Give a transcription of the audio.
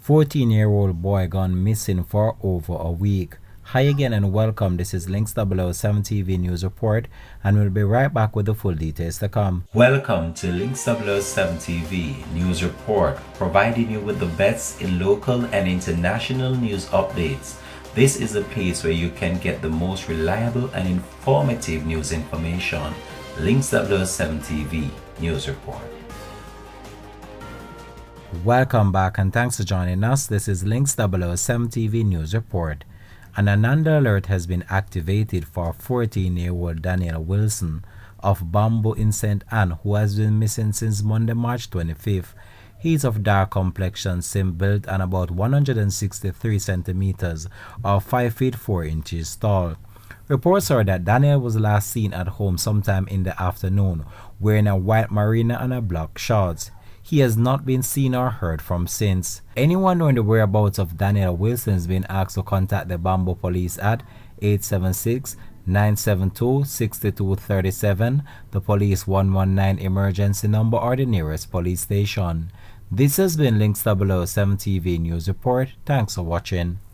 14-year-old boy gone missing for over a week. Hi again and welcome. This is Links 007 TV News Report, and we'll be right back with the full details to come. Welcome to Links 007 TV News Report, providing you with the best in local and international news updates. This is a place where you can get the most reliable and informative news information. Links 007 TV News Report. Welcome back and thanks for joining us. This is Links 007 TV News Report. An Ananda alert has been activated for 14-year-old Daniel Wilson of Bamboo in St. Anne, who has been missing since Monday, March 25th. He is of dark complexion, slim build, and about 163 centimeters or 5 feet 4 inches tall. Reports are that Daniel was last seen at home sometime in the afternoon, wearing a white marina and a black shorts. He has not been seen or heard from since. Anyone knowing the whereabouts of Daniel Wilson has been asked to contact the Bamboo Police at 876-972-6237, the Police 119 emergency number, or the nearest police station. This has been Links 007 TV News Report. Thanks for watching.